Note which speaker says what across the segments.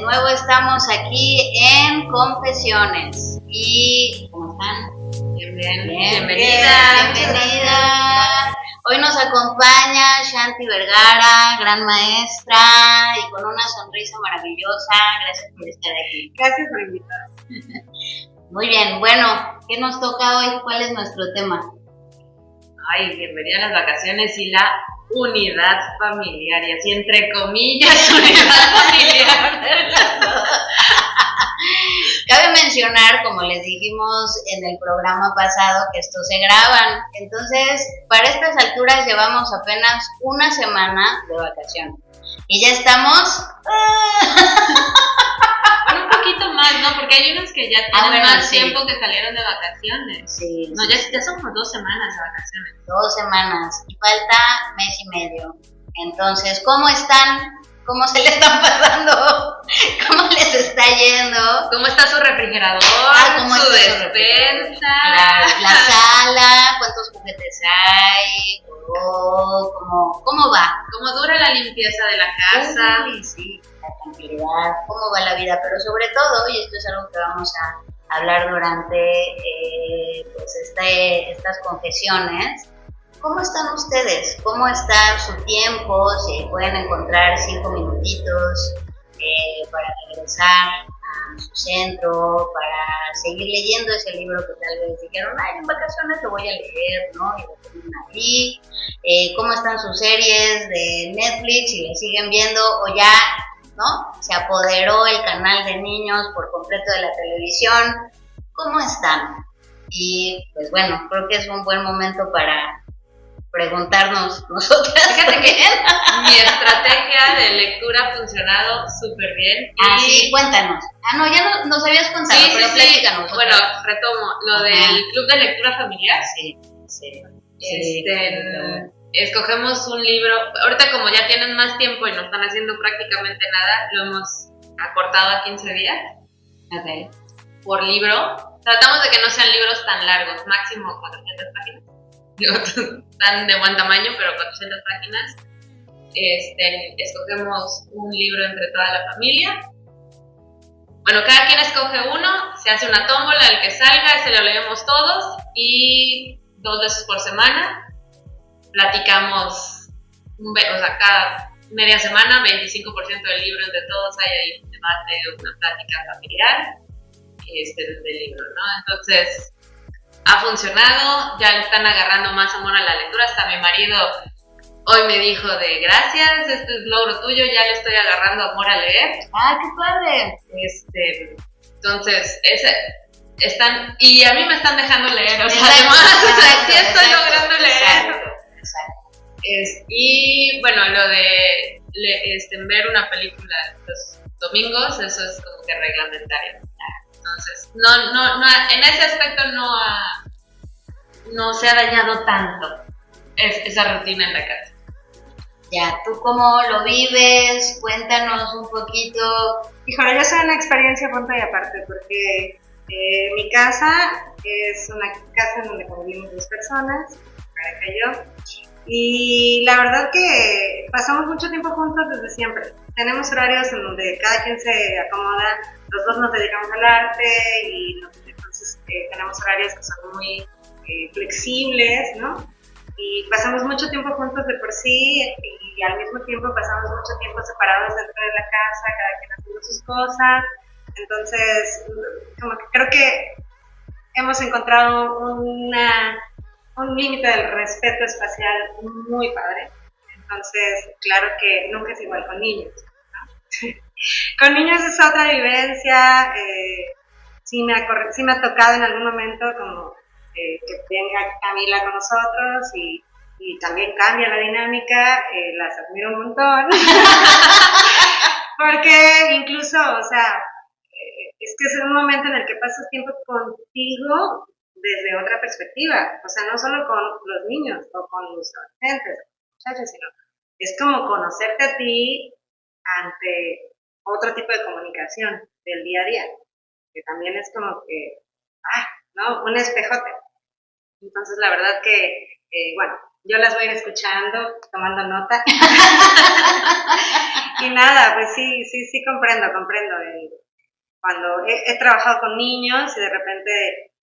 Speaker 1: nuevo estamos aquí en Confesiones. ¿Y cómo están? Bienvenida. Hoy nos acompaña Shanti Vergara, gran maestra y con una sonrisa maravillosa. Gracias por estar aquí.
Speaker 2: Gracias por invitarme.
Speaker 1: Muy bien, bueno, ¿qué nos toca hoy? ¿Cuál es nuestro tema?
Speaker 3: Ay, bienvenida a las vacaciones y la unidad familiar, y así entre comillas, unidad familiar.
Speaker 1: Cabe mencionar, como les dijimos en el programa pasado, que estos se graban. Entonces, para estas alturas llevamos apenas una semana de vacaciones. Y ya estamos...
Speaker 3: Bueno, un poquito más, ¿no? Porque hay unos que ya tienen más tiempo que salieron de vacaciones.
Speaker 1: Sí.
Speaker 3: No, ya son como 2 semanas de vacaciones.
Speaker 1: 2 semanas. Y falta mes y medio. Entonces, ¿cómo están? ¿Cómo se le están pasando? ¿Cómo les está yendo?
Speaker 3: ¿Cómo está su refrigerador?
Speaker 1: ¿Cómo
Speaker 3: su
Speaker 1: está
Speaker 3: despensa?
Speaker 1: Claro, la sala, ¿cuántos juguetes hay? ¿Cómo va?
Speaker 3: ¿Cómo dura la limpieza de la casa?
Speaker 1: Sí, la tranquilidad, cómo va la vida, pero sobre todo, y esto es algo que vamos a hablar durante estas confesiones, ¿cómo están ustedes? ¿Cómo está su tiempo? Si pueden encontrar 5 minutitos para regresar a su centro, para seguir leyendo ese libro que tal vez dijeron, ay, en vacaciones lo voy a leer, ¿no? Y lo tienen ahí. ¿Cómo están sus series de Netflix? Si le siguen viendo o ya, ¿no? Se apoderó el canal de niños por completo de la televisión. ¿Cómo están? Y pues bueno, creo que es un buen momento para preguntarnos nosotras.
Speaker 3: Fíjate que mi estrategia de lectura ha funcionado súper bien.
Speaker 1: Sí, cuéntanos. No, ya nos habías contado, pero platícanos.
Speaker 3: Bueno, retomo lo del club de lectura familiar.
Speaker 1: Sí.
Speaker 3: Escogemos un libro. Ahorita, como ya tienen más tiempo y no están haciendo prácticamente nada, lo hemos acortado a 15 días.
Speaker 1: Okay.
Speaker 3: Por libro. Tratamos de que no sean libros tan largos, máximo 400 páginas. Tan de buen tamaño, pero 400 páginas. Escogemos un libro entre toda la familia. Bueno, cada quien escoge uno, se hace una tómbola, el que salga, ese lo leemos todos, y 2 veces por semana platicamos, cada media semana, 25% del libro entre todos, hay ahí un debate, una plática familiar del libro, ¿no? Entonces, ha funcionado, ya le están agarrando más amor a la lectura. Hasta mi marido hoy me dijo de gracias, este es logro tuyo, ya le estoy agarrando amor a leer.
Speaker 1: ¡Ah, qué padre!
Speaker 3: Entonces, están, y a mí me están dejando leer, o sea, además, sí estoy logrando leer.
Speaker 1: Exacto.
Speaker 3: Y bueno, lo de ver una película los domingos, eso es como que reglamentario. Entonces, no, en ese aspecto no se ha dañado tanto esa rutina en la casa.
Speaker 1: Ya, ¿tú cómo lo vives? Cuéntanos un poquito.
Speaker 2: Híjole, yo soy una experiencia punto y aparte, porque mi casa es una casa en donde convivimos 2 personas, pareja y yo, y la verdad que pasamos mucho tiempo juntos desde siempre. Tenemos horarios en donde cada quien se acomoda, los 2 nos dedicamos al arte y entonces tenemos horarios que son muy flexibles, ¿no? Y pasamos mucho tiempo juntos de por sí y al mismo tiempo pasamos mucho tiempo separados dentro de la casa, cada quien haciendo sus cosas. Entonces, como que creo que hemos encontrado un límite del respeto espacial muy padre. Entonces, claro que nunca es igual con niños, ¿no? Con niños es otra vivencia. Sí me ha tocado en algún momento como que venga Camila con nosotros y también cambia la dinámica. Las admiro un montón. Porque incluso, o sea, es que es un momento en el que pasas tiempo contigo desde otra perspectiva. O sea, no solo con los niños o con los adolescentes, muchachos, sino es como conocerte a ti ante otro tipo de comunicación del día a día, que también es como que, ¿no? Un espejote. Entonces, la verdad que, bueno, yo las voy a ir escuchando, tomando nota. Y nada, pues sí comprendo. Cuando he trabajado con niños y de repente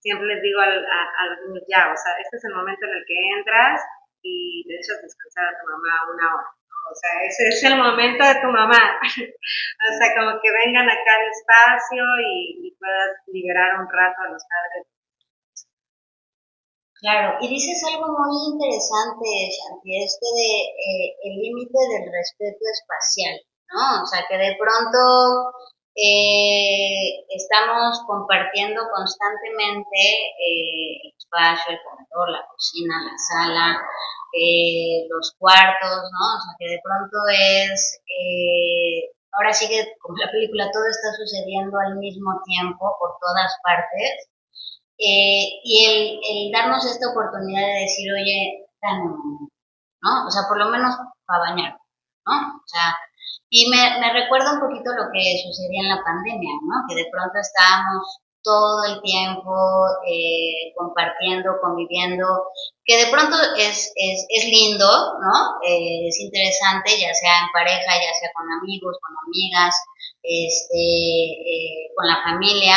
Speaker 2: siempre les digo a los niños, ya, o sea, este es el momento en el que entras y le echas descansar a tu mamá una hora, ¿no? O sea, ese es el momento de tu mamá. O sea, como que vengan acá al espacio y puedas liberar un rato a los padres.
Speaker 1: Claro, y dices algo muy interesante, Shanti, esto de el límite del respeto espacial, ¿no? O sea, que de pronto estamos compartiendo constantemente el espacio, el comedor, la cocina, la sala, los cuartos, ¿no? O sea, que de pronto ahora sí que como la película, todo está sucediendo al mismo tiempo por todas partes y el darnos esta oportunidad de decir, oye, dame un momento, ¿no? O sea, por lo menos para bañar, ¿no? O sea, y me recuerda un poquito lo que sucedía en la pandemia, ¿no? Que de pronto estábamos todo el tiempo compartiendo, conviviendo, que de pronto es lindo, ¿no? Es interesante, ya sea en pareja, ya sea con amigos, con amigas, con la familia,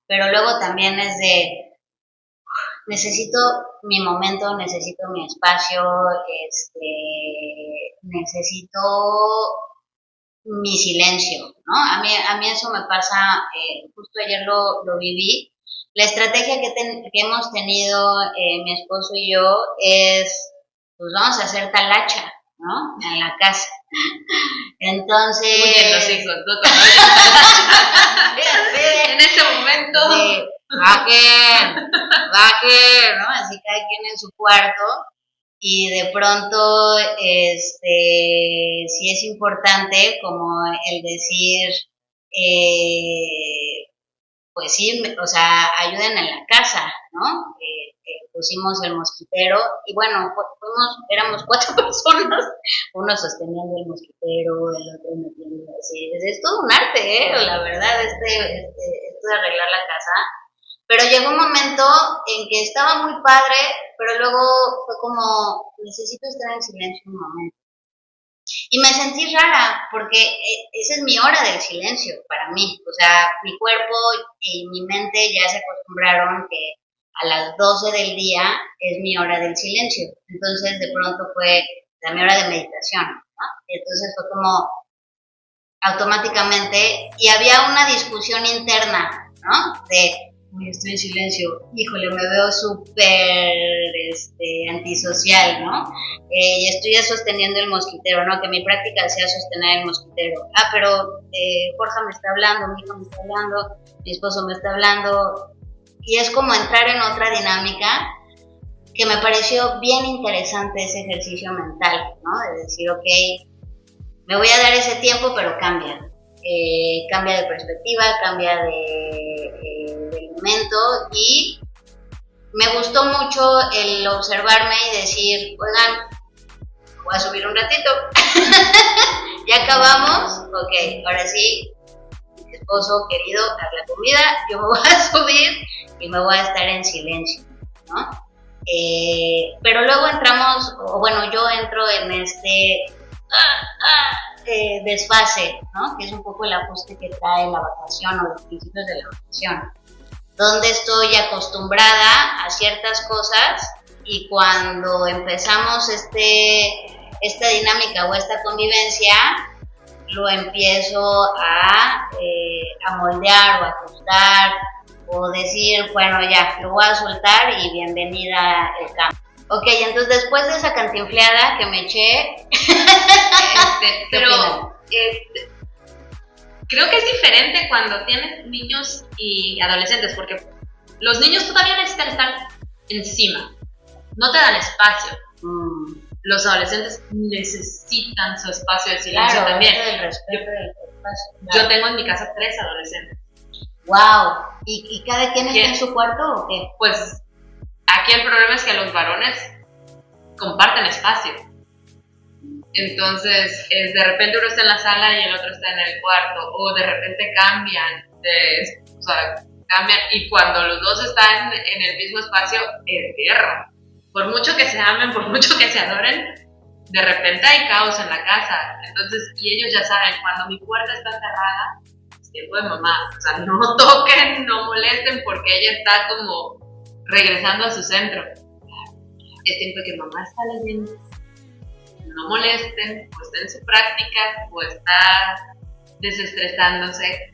Speaker 1: pero luego también es de necesito mi momento, necesito mi espacio, necesito mi silencio, ¿no? A mí eso me pasa, justo ayer lo viví. La estrategia que hemos tenido mi esposo y yo es, pues vamos a hacer talacha, ¿no? En la casa. Entonces...
Speaker 3: Muy bien, los hijos, ¿no? En ese momento...
Speaker 1: Bajen, ¿no? Así cada quien en su cuarto y de pronto, sí es importante como el decir, pues sí, o sea, ayuden en la casa, ¿no? Pusimos el mosquitero y bueno, éramos 4 personas, uno sosteniendo el mosquitero, el otro metiendo así, es todo un arte, la verdad, esto de arreglar la casa. Pero llegó un momento en que estaba muy padre, pero luego fue como, necesito estar en silencio un momento. Y me sentí rara, porque esa es mi hora del silencio para mí. O sea, mi cuerpo y mi mente ya se acostumbraron que a las 12 del día es mi hora del silencio. Entonces, de pronto fue mi hora de meditación, ¿no? Entonces fue como automáticamente, y había una discusión interna, ¿no? Uy, estoy en silencio, híjole, me veo súper antisocial, ¿no? Y estoy ya sosteniendo el mosquitero, ¿no? Que mi práctica sea sostener el mosquitero. Pero Jorge me está hablando, mi hijo me está hablando, mi esposo me está hablando, y es como entrar en otra dinámica que me pareció bien interesante ese ejercicio mental, ¿no? De decir, ok, me voy a dar ese tiempo, pero cambia. Cambia de perspectiva, cambia de momento y me gustó mucho el observarme y decir, oigan, voy a subir un ratito. Ya acabamos, ok, ahora sí, mi esposo querido, haz la comida, yo me voy a subir y me voy a estar en silencio, ¿no? Pero luego entramos, o bueno, yo entro en desfase, ¿no? Que es un poco el ajuste que trae la vacación o los principios de la vacación, donde estoy acostumbrada a ciertas cosas y cuando empezamos esta dinámica o esta convivencia, lo empiezo a moldear o a ajustar o decir, bueno, ya, lo voy a soltar y bienvenida el cambio. Ok, entonces después de esa cantinfleada que me eché,
Speaker 3: pero creo que es diferente cuando tienes niños y adolescentes, porque los niños todavía necesitan estar encima, no te dan espacio. Los adolescentes necesitan su espacio de silencio, claro, también.
Speaker 1: El respeto del espacio, claro.
Speaker 3: Yo tengo en mi casa 3 adolescentes.
Speaker 1: Wow, ¿y cada quien está en su cuarto o qué?
Speaker 3: Pues aquí el problema es que los varones comparten espacio. Entonces, de repente uno está en la sala y el otro está en el cuarto, o de repente cambian, y cuando los dos están en el mismo espacio, es guerra. Por mucho que se amen, por mucho que se adoren, de repente hay caos en la casa. Entonces, y ellos ya saben, cuando mi puerta está cerrada, es tiempo de mamá. O sea, no toquen, no molesten porque ella está como regresando a su centro. Es tiempo de que mamá está leyendo. No molesten, o está en su práctica, o está desestresándose.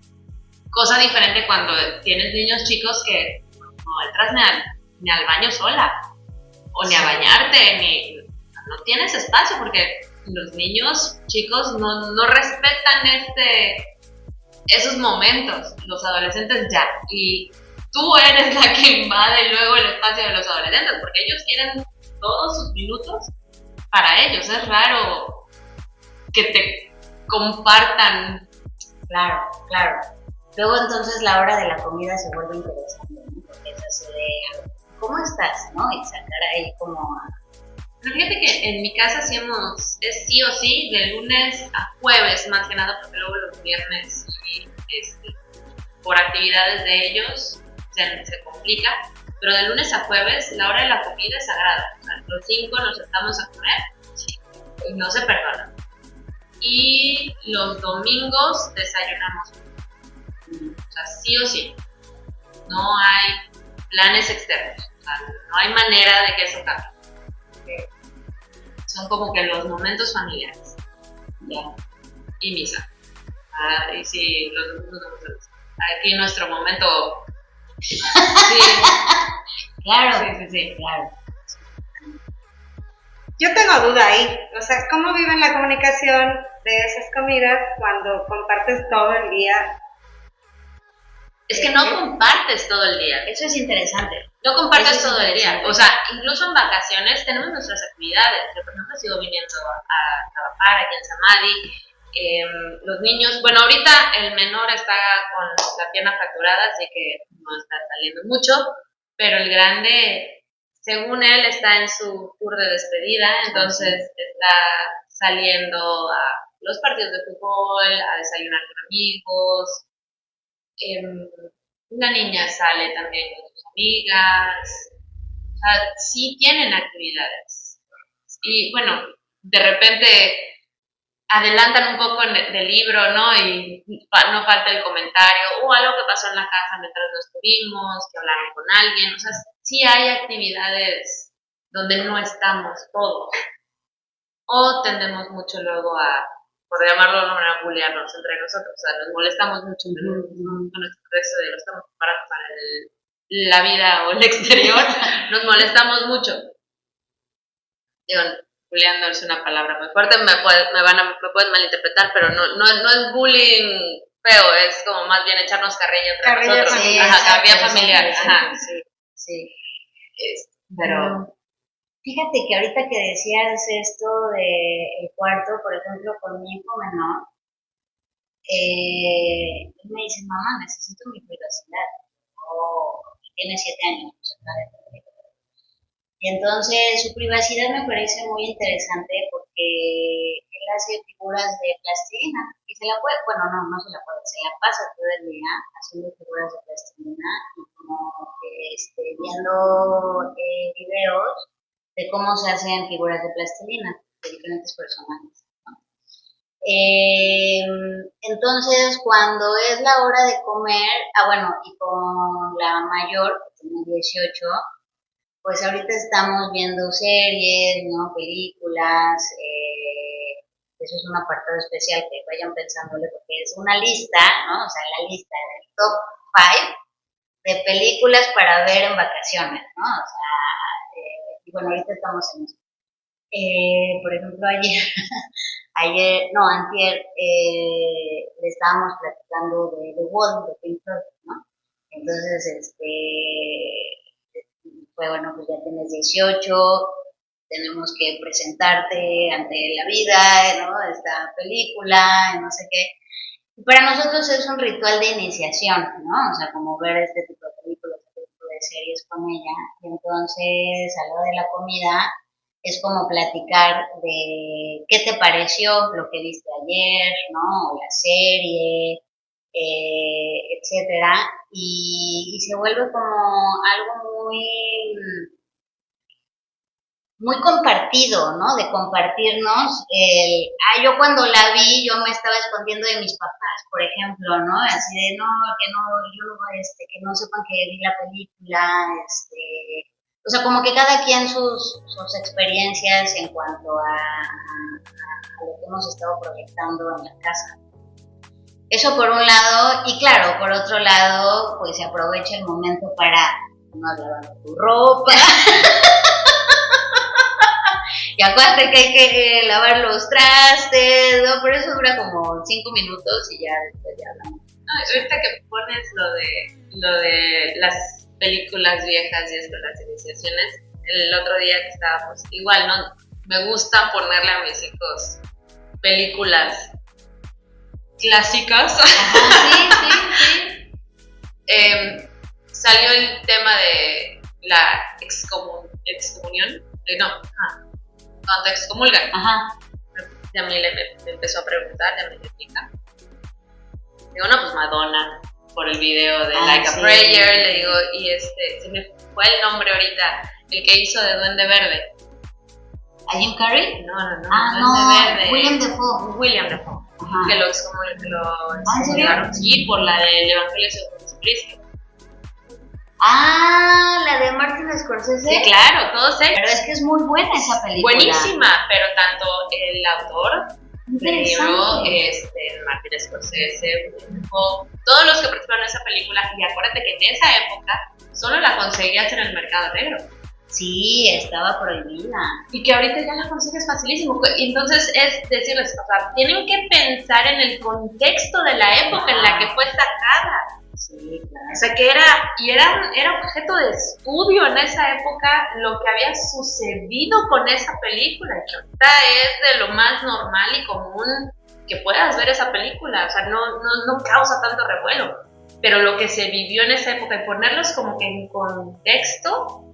Speaker 3: Cosa diferente cuando tienes niños chicos que no entras ni al baño sola, o ni a bañarte, no tienes espacio porque los niños chicos no respetan esos momentos, los adolescentes ya, y tú eres la que invade luego el espacio de los adolescentes porque ellos quieren todos sus minutos para ellos. Es raro que te compartan.
Speaker 1: Claro, claro. Luego entonces la hora de la comida se vuelve interesante, ¿no? Porque es así de, ¿cómo estás? ¿No? Y sacar ahí como...
Speaker 3: Pero fíjate que en mi casa es sí o sí, de lunes a jueves, más que nada, porque luego los viernes, por actividades de ellos, se complica, pero de lunes a jueves, la hora de la comida es sagrada. O sea, los 5 nos sentamos a comer y no se perdona. Y los domingos desayunamos. O sea, sí o sí. No hay planes externos. O sea, no hay manera de que eso cambie. Son como que los momentos familiares. ¿Ya? Y misa. Y sí, los domingos no nos gusta. Aquí nuestro momento. Sí.
Speaker 1: Claro,
Speaker 3: Sí.
Speaker 1: Claro.
Speaker 2: Yo tengo duda ahí, o sea, ¿cómo viven la comunicación de esas comidas cuando compartes todo el día?
Speaker 3: Es que no compartes todo el día.
Speaker 1: Eso es interesante.
Speaker 3: No compartes todo el día. O sea, incluso en vacaciones tenemos nuestras actividades. Yo, por ejemplo, sigo viniendo a trabajar aquí en Samadhi. Los niños, bueno, ahorita el menor está con la pierna fracturada, así que no está saliendo mucho, pero el grande, según él, está en su tour de despedida, entonces está saliendo a los partidos de fútbol, a desayunar con amigos. Una niña sale también con sus amigas. O sea, sí tienen actividades. Y bueno, de repente adelantan un poco del libro, ¿no? Y no falta el comentario o algo que pasó en la casa mientras lo estuvimos, que hablaron con alguien. O sea, sí hay actividades donde no estamos todos. O tendemos mucho luego a, por llamarlo de una manera, bullearnos entre nosotros. O sea, nos molestamos mucho con nuestro texto de lo estamos preparando para la vida o el exterior. Nos molestamos mucho. Digo, bulleando es una palabra muy fuerte, me pueden malinterpretar, pero no es bullying feo, es como más bien echarnos carrilla entre nosotros.
Speaker 1: Sí,
Speaker 3: carrilla familiar. Ajá.
Speaker 1: Sí.
Speaker 3: Pero
Speaker 1: Fíjate que ahorita que decías esto del cuarto, por ejemplo, con mi hijo menor, él me dice, mamá, necesito mi privacidad. Tiene 7 años, pues acaba de tener. Y entonces su privacidad me parece muy interesante porque él hace figuras de plastilina y se la puede, bueno, no se la puede, se la pasa todo el día haciendo figuras de plastilina y como viendo videos de cómo se hacen figuras de plastilina de diferentes personajes. ¿No? Entonces, cuando es la hora de comer, bueno, y con la mayor, que tiene 18, pues ahorita estamos viendo series, ¿no? Películas, eso es un apartado especial que vayan pensándole porque es una lista, ¿no? O sea, la lista del top 5 de películas para ver en vacaciones, ¿no? O sea, y bueno, ahorita estamos en eso. Por ejemplo, antier, le estábamos platicando de The Wall, de Pink Floyd, ¿no? Entonces, fue bueno, pues ya tienes 18, tenemos que presentarte ante la vida, ¿no? Esta película, no sé qué. Y para nosotros es un ritual de iniciación, ¿no? O sea, como ver este tipo de películas, este tipo de series con ella. Y entonces, a la hora de la comida, es como platicar de qué te pareció lo que viste ayer, ¿no? O la serie, etcétera. Y se vuelve como algo muy muy compartido, ¿no? De compartirnos yo cuando la vi, yo me estaba escondiendo de mis papás, por ejemplo, ¿no? Así de, no, que no, yo, que no sepan que vi la película, o sea, como que cada quien sus experiencias en cuanto a lo que hemos estado proyectando en la casa. Eso por un lado, y claro, por otro lado, pues se aprovecha el momento para no lavar tu ropa. Y acuérdate que hay que lavar los trastes, ¿no? Por eso dura como 5 minutos y ya después ya hablamos.
Speaker 3: No, ahorita que pones lo de las películas viejas y esto, las iniciaciones, el otro día que estábamos, igual, ¿no? Me gusta ponerle a mis hijos películas clásicas.
Speaker 1: Sí.
Speaker 3: Salió el tema de la excomunión, cuando te excomulgan.
Speaker 1: Ajá.
Speaker 3: Y a mí me empezó a preguntar, ya me explica. Digo, no, pues Madonna, por el video de Like a Prayer, le digo, y se me fue el nombre ahorita, el que hizo de Duende Verde.
Speaker 1: ¿A Jim Carrey?
Speaker 3: No,
Speaker 1: Duende Verde.
Speaker 3: William Dafoe. Ajá. Que lo excomulgaron. Sí, por la del Evangelio según Jesucristo.
Speaker 1: La de Martin Scorsese.
Speaker 3: Sí, claro, todos ellos.
Speaker 1: Pero es que es muy buena esa película.
Speaker 3: Buenísima, pero tanto el autor del libro, Martin Scorsese, todos los que participaron en esa película, y acuérdate que en esa época solo la conseguías en el mercado negro.
Speaker 1: Sí, estaba prohibida.
Speaker 3: Y que ahorita ya la consigues facilísimo. Entonces es decirles, o sea, tienen que pensar en el contexto de la época en la que fue sacada.
Speaker 1: Sí, claro.
Speaker 3: O sea, que era objeto de estudio en esa época lo que había sucedido con esa película, y que ahorita es de lo más normal y común que puedas ver esa película, o sea, no causa tanto revuelo, pero lo que se vivió en esa época y ponerlos como que en contexto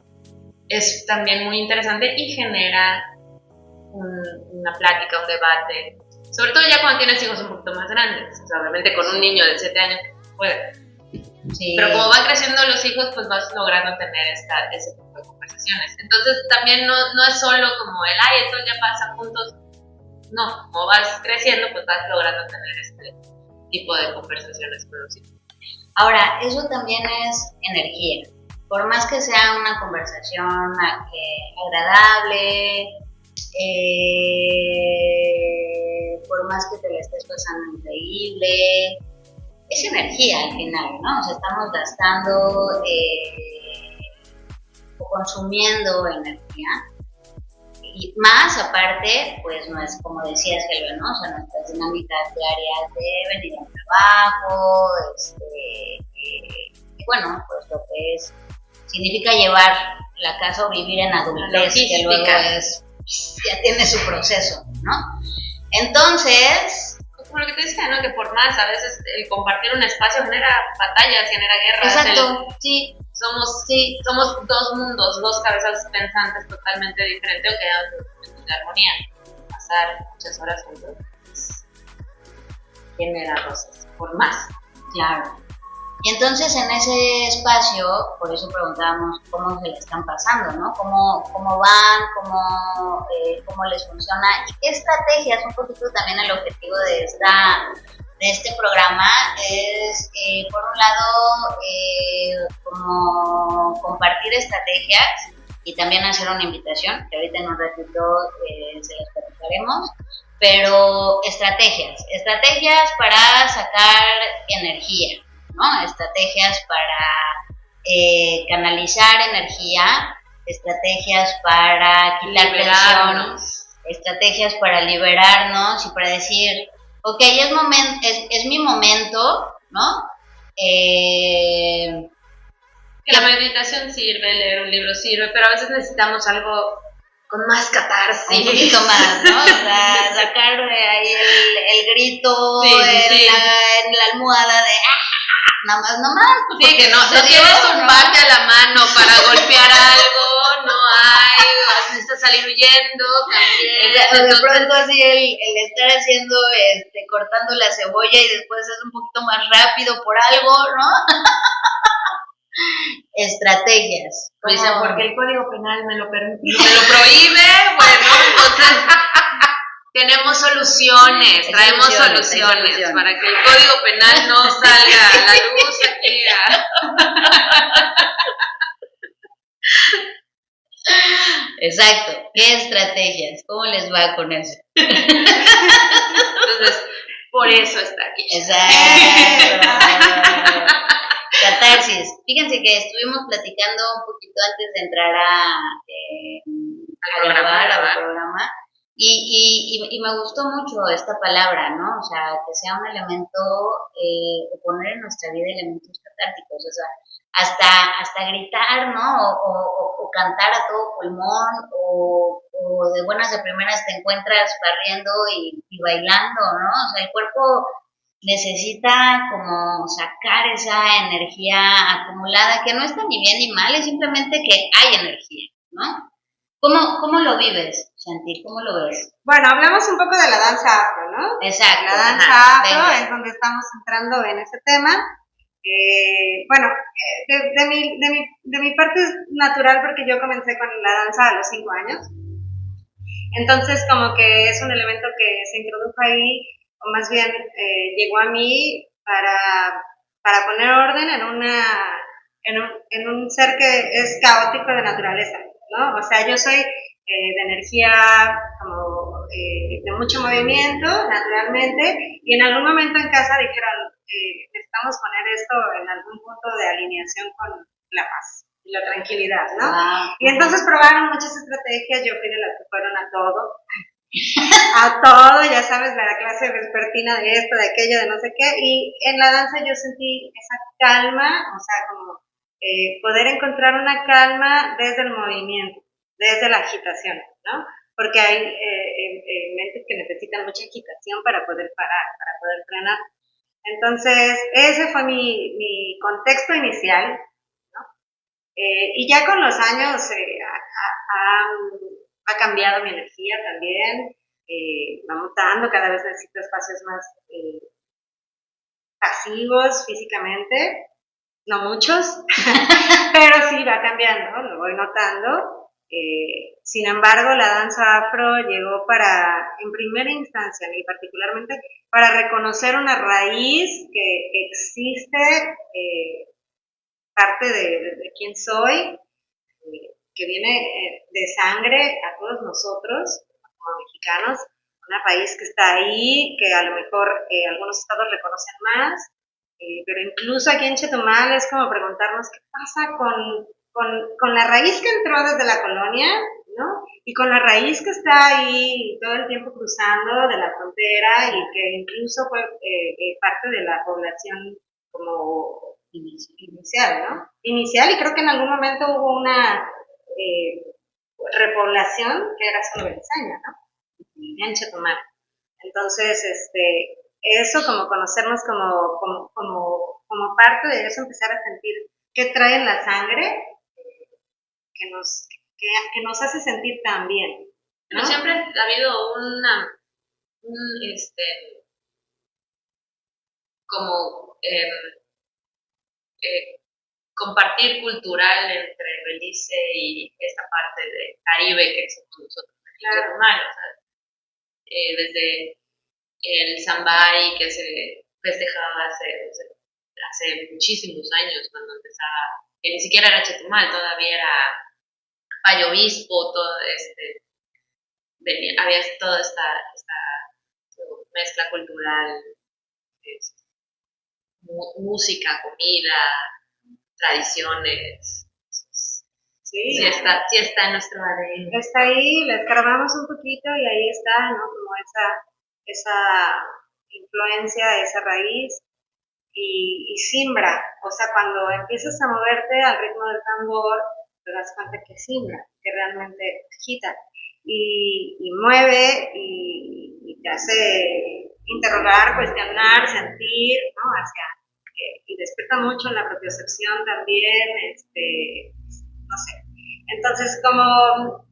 Speaker 3: es también muy interesante y genera una plática, un debate, sobre todo ya cuando tienes hijos un poquito más grandes, o sea, obviamente con un niño de 7 años puede. Sí. Pero como van creciendo los hijos, pues vas logrando tener ese tipo de conversaciones. Entonces también no es solo como esto ya pasa juntos. No, como vas creciendo, pues vas logrando tener este tipo de conversaciones con los hijos.
Speaker 1: Ahora, eso también es energía. Por más que sea una conversación agradable, por más que te la estés pasando increíble, es energía al final, ¿no? O sea, estamos gastando o consumiendo energía. Y más aparte, pues no es como decías, Helga, ¿no? O sea, nuestras dinámicas diarias de venir al trabajo, y bueno, pues lo que significa llevar la casa o vivir en adultez, que luego ya tiene su proceso, ¿no? Entonces,
Speaker 3: como lo que te decía, ¿no? Que por más, a veces el compartir un espacio genera batallas, genera guerras.
Speaker 1: Exacto, sí.
Speaker 3: Somos dos mundos, dos cabezas pensantes totalmente diferentes, aunque hay de armonía. Pasar muchas horas juntos genera cosas, por más.
Speaker 1: Claro. Y entonces en ese espacio, por eso preguntábamos cómo se le están pasando, ¿no? Cómo van, cómo les funciona y qué estrategias, un poquito también el objetivo de este programa es, por un lado, como compartir estrategias y también hacer una invitación, que ahorita en un ratito se las platicaremos, pero estrategias para sacar energía, ¿no? Estrategias para canalizar energía, estrategias para quitar tensión, estrategias para liberarnos y para decir, ok, es mi momento, ¿no?
Speaker 3: Que la meditación sirve, leer un libro sirve, pero a veces necesitamos algo con más catarsis.
Speaker 1: Un poquito más, ¿no? O sea, sacar ahí el grito en la almohada de nada más.
Speaker 3: Pues sí, que no tienes un bate a la mano para golpear algo, no hay, necesitas salir huyendo también.
Speaker 1: O de pronto así el estar haciendo, cortando la cebolla y después es un poquito más rápido por algo, ¿no? estrategias.
Speaker 3: Me dicen, porque el Código Penal me lo prohíbe, bueno, entonces tenemos soluciones, traemos soluciones para que el Código Penal no salga a la luz aquí.
Speaker 1: Exacto, ¿qué estrategias? ¿Cómo les va con eso?
Speaker 3: Entonces, por eso está aquí.
Speaker 1: Exacto. Catarsis. Fíjense que estuvimos platicando un poquito antes de entrar a grabar al programa y me gustó mucho esta palabra, ¿no? O sea, que sea un elemento, o poner en nuestra vida elementos catárticos, o sea, hasta gritar, ¿no? O cantar a todo pulmón, o de buenas a primeras te encuentras barriendo y bailando, ¿no? O sea, el cuerpo necesita como sacar esa energía acumulada, que no está ni bien ni mal, es simplemente que hay energía, ¿no? ¿Cómo lo vives, Shanti? ¿Cómo lo ves?
Speaker 2: Bueno, hablamos un poco de la danza afro, ¿no?
Speaker 1: Exacto.
Speaker 2: La danza afro es donde estamos entrando en ese tema. Bueno, de mi parte es natural porque yo comencé con la danza a los 5 años. Entonces, como que es un elemento que se introdujo ahí, o más bien llegó a mí para poner orden en un ser que es caótico de naturaleza, ¿no? O sea, yo soy de energía como de mucho movimiento, naturalmente, y en algún momento en casa dijeron, necesitamos poner esto en algún punto de alineación con la paz y la tranquilidad, ¿no? Y entonces probaron muchas estrategias, yo fui de las que fueron a todo, ya sabes, la clase vespertina de esto, de aquello, de no sé qué, y en la danza yo sentí esa calma, o sea, como poder encontrar una calma desde el movimiento, desde la agitación, ¿no? Porque hay mentes que necesitan mucha agitación para poder parar, para poder frenar. Entonces, ese fue mi contexto inicial, ¿no? Y ya con los años ha cambiado mi energía también, va mutando, cada vez necesito espacios más pasivos físicamente, no muchos, pero sí va cambiando, ¿no? Lo voy notando. Sin embargo, la danza afro llegó en primera instancia, y particularmente, para reconocer una raíz que existe, parte de quién soy, que viene de sangre a todos nosotros, como mexicanos, una raíz que está ahí, que a lo mejor algunos estados reconocen más, pero incluso aquí en Chetumal es como preguntarnos qué pasa con la raíz que entró desde la colonia, ¿no? Y con la raíz que está ahí todo el tiempo cruzando de la frontera y que incluso fue parte de la población como inicial, ¿no? Inicial, y creo que en algún momento hubo una repoblación que era solo beliceña, ¿no? En Chetumal. Entonces, eso como conocernos como parte de eso, empezar a sentir qué trae en la sangre que nos hace sentir tan bien, ¿no?
Speaker 3: Pero siempre ha habido como compartir cultural entre Belice y esta parte del Caribe que somos nosotros aquí en Chetumal, o sea, desde el Zambay que se festejaba hace muchísimos años cuando empezaba, que ni siquiera era Chetumal, todavía era Payo Obispo, todo había toda esta mezcla cultural, música, comida, tradiciones. Sí está en nuestro ADN.
Speaker 2: Está ahí, la escarbamos un poquito y ahí está, ¿no? Como esa influencia, esa raíz y simbra. O sea, cuando empiezas a moverte al ritmo del tambor, te das cuenta que simbra, que realmente agita y mueve y te hace interrogar, cuestionar, sentir, ¿no? Y despierta mucho en la propiocepción también, no sé. Entonces, como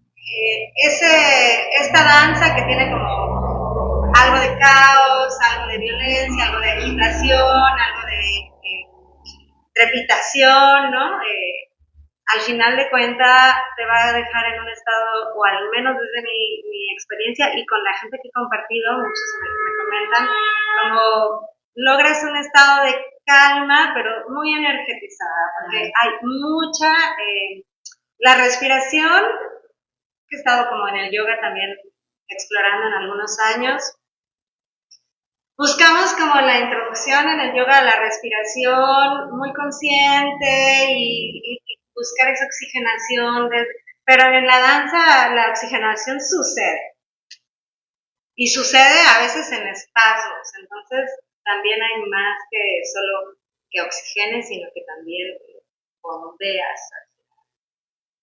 Speaker 2: esta danza que tiene como algo de caos, algo de violencia, algo de agitación, algo de trepitación, ¿no? Al final de cuentas te va a dejar en un estado, o al menos desde mi experiencia y con la gente que he compartido, muchos me comentan, como logras un estado de calma, pero muy energetizada, porque hay mucha, la respiración, que he estado como en el yoga también explorando en algunos años. Buscamos como la introducción en el yoga a la respiración muy consciente y buscar esa oxigenación, pero en la danza la oxigenación sucede y sucede a veces en espasmos, entonces también hay más que solo que oxigenes, sino que también bombeas,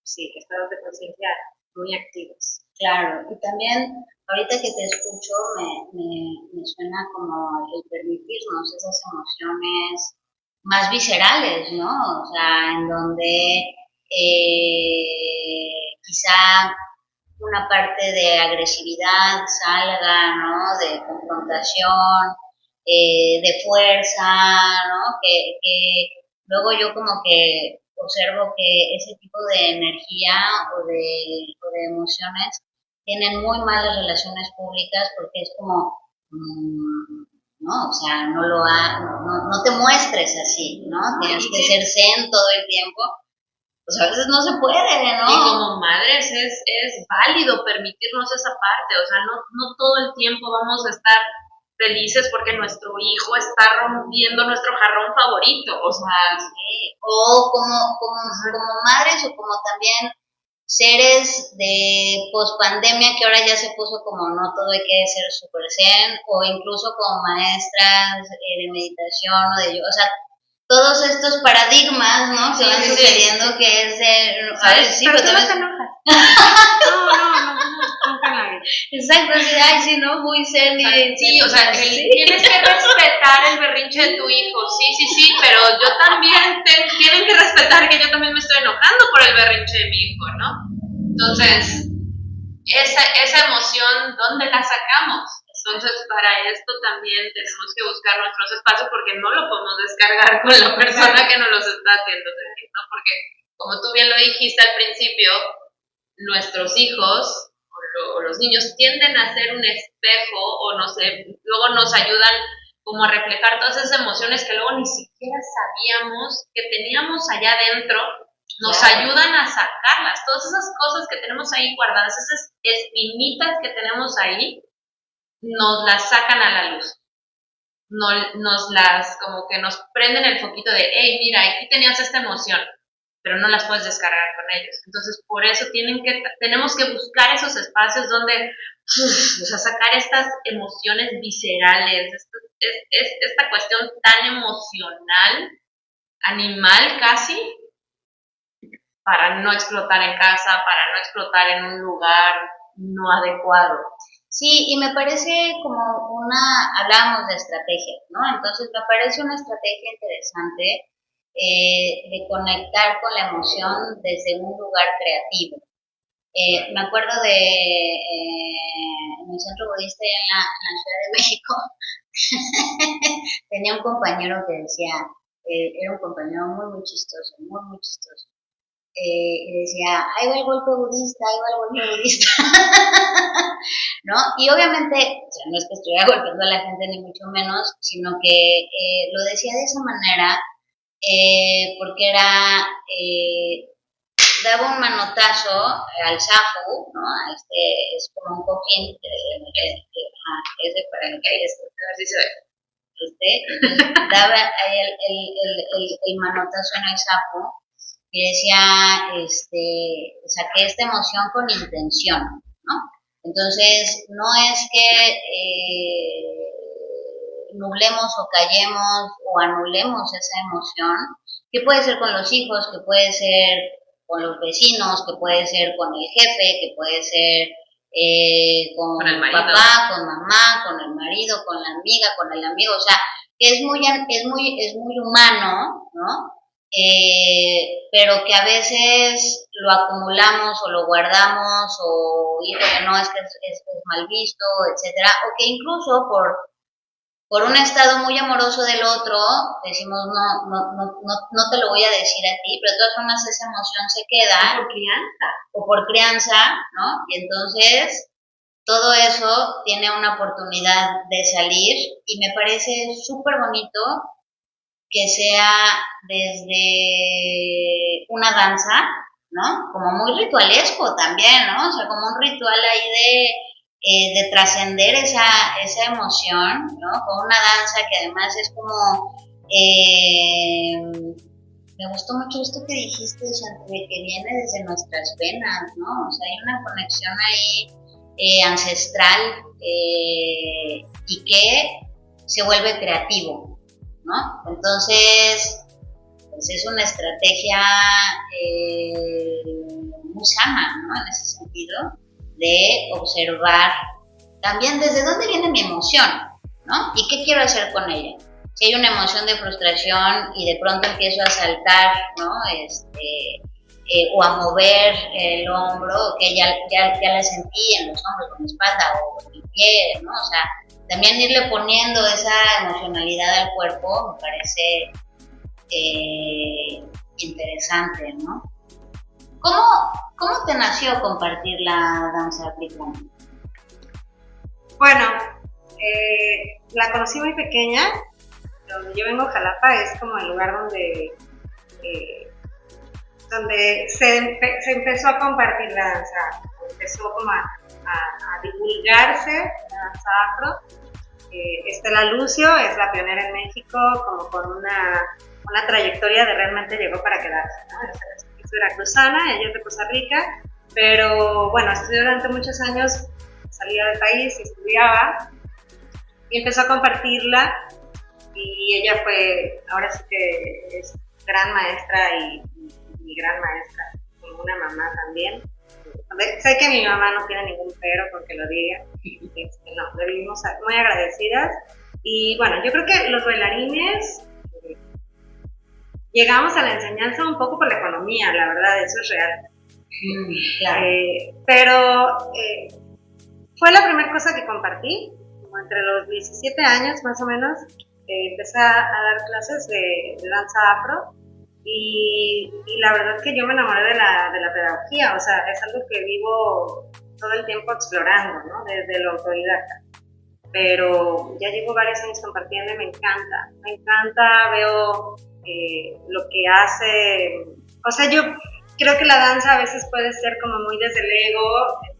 Speaker 2: sí, estados de conciencia muy activos.
Speaker 1: Claro, y también ahorita que te escucho me suena como el permitirnos esas emociones más viscerales, ¿no? O sea, en donde quizá una parte de agresividad salga, ¿no? De confrontación, de fuerza, ¿no? Que luego yo como que observo que ese tipo de energía o de emociones tienen muy malas relaciones públicas porque es como, no, o sea, no te muestres así, ¿no? Tienes que ser zen todo el tiempo. Pues a veces no se puede, ¿no?
Speaker 3: Y como madres es válido permitirnos esa parte, o sea, no todo el tiempo vamos a estar felices porque nuestro hijo está rompiendo nuestro jarrón favorito, o sea,
Speaker 1: sí. O como madres o como también seres de pospandemia que ahora ya se puso como no todo hay que ser super zen, o incluso como maestras de meditación o de yoga, o sea, todos estos paradigmas, ¿no? Que van sucediendo, que es de...
Speaker 2: ¿Sabes? Sí, pero también te enojas. Nunca nadie.
Speaker 1: Exacto, sí, ay, sí, ¿no? Muy zen.
Speaker 3: Sí, o sea, tienes que respetar el berrinche de tu hijo, sí, pero yo también, tienen que respetar que yo también me estoy enojando por el berrinche de mi hijo, ¿no? Entonces, esa emoción, ¿dónde la sacamos? Entonces, para esto también tenemos que buscar nuestros espacios porque no lo podemos descargar con la persona que nos los está haciendo sentir, ¿no? Porque, como tú bien lo dijiste al principio, nuestros hijos o los niños tienden a ser un espejo o luego nos ayudan como a reflejar todas esas emociones que luego ni siquiera sabíamos que teníamos allá adentro, nos ayudan a sacarlas, todas esas cosas que tenemos ahí guardadas, esas espinitas que tenemos ahí, nos las sacan a la luz. Como que nos prenden el foquito de, hey, mira, aquí tenías esta emoción, pero no las puedes descargar con ellos. Entonces, por eso tenemos que buscar esos espacios donde, o sea, sacar estas emociones viscerales, esta cuestión tan emocional, animal casi, para no explotar en casa, para no explotar en un lugar no adecuado.
Speaker 1: Sí, y me parece como hablamos de estrategia, ¿no? Entonces me parece una estrategia interesante de conectar con la emoción desde un lugar creativo. Me acuerdo en el centro budista en la Ciudad de México, tenía un compañero que decía, era un compañero muy chistoso, muy chistoso. Y decía, ahí va el golpe budista, ahí va el golpe budista. ¿No? Y obviamente, o sea, no es que estuviera golpeando a la gente ni mucho menos, sino que lo decía de esa manera porque daba un manotazo al zafu, ¿no? Es como un cojín, ese para el que hay a ver si se ve. Daba ahí el manotazo en el zafu y decía, saqué esta emoción con intención, ¿no? Entonces, no es que nublemos o callemos o anulemos esa emoción, que puede ser con los hijos, que puede ser con los vecinos, que puede ser con el jefe, que puede ser con el papá, con mamá, con el marido, con la amiga, con el amigo, o sea, que es muy humano, ¿no? Pero que a veces lo acumulamos o lo guardamos o híjole, no, es que es mal visto, etcétera, o que incluso por por un estado muy amoroso del otro, decimos, no te lo voy a decir a ti, pero de todas formas esa emoción se queda. O por crianza, ¿no? Y entonces todo eso tiene una oportunidad de salir y me parece súper bonito que sea desde una danza, ¿no? Como muy ritualesco también, ¿no? O sea, como un ritual ahí de trascender esa emoción, ¿no? Con una danza que además es como, me gustó mucho esto que dijiste, de que viene desde nuestras venas, ¿no? O sea, hay una conexión ahí ancestral y que se vuelve creativo, ¿no? Entonces, pues es una estrategia muy sana, ¿no? En ese sentido, de observar también desde dónde viene mi emoción, ¿no? Y qué quiero hacer con ella. Si hay una emoción de frustración y de pronto empiezo a saltar, ¿no? O a mover el hombro, que ya la sentí en los hombros, en la espalda o en el pie, ¿no? O sea, también irle poniendo esa emocionalidad al cuerpo me parece interesante, ¿no? ¿Cómo te nació compartir la danza africana?
Speaker 2: Bueno, la conocí muy pequeña. Donde yo vengo, Jalapa, es como el lugar donde se empezó a compartir la danza, empezó como a divulgarse la danza afro. Estela Lucio es la pionera en México, como con una trayectoria de realmente llegó para quedarse, ¿no? Es veracruzana, ella es de Costa Rica, pero bueno, estudió durante muchos años, salía del país y estudiaba, y empezó a compartirla, y ella fue, ahora sí que es gran maestra y mi gran maestra, como una mamá también. Sé que mi mamá no tiene ningún pero porque lo diga, no, le vivimos muy agradecidas. Y bueno, yo creo que los bailarines llegamos a la enseñanza un poco por la economía, la verdad, eso es real.
Speaker 1: Claro.
Speaker 2: Pero fue la primera cosa que compartí, como entre los 17 años más o menos, empecé a dar clases de danza afro. Y la verdad es que yo me enamoré de la pedagogía, o sea, es algo que vivo todo el tiempo explorando, ¿no? Desde lo autodidacta. Pero ya llevo varios años compartiendo y me encanta, veo lo que hace, o sea, yo creo que la danza a veces puede ser como muy desde el ego,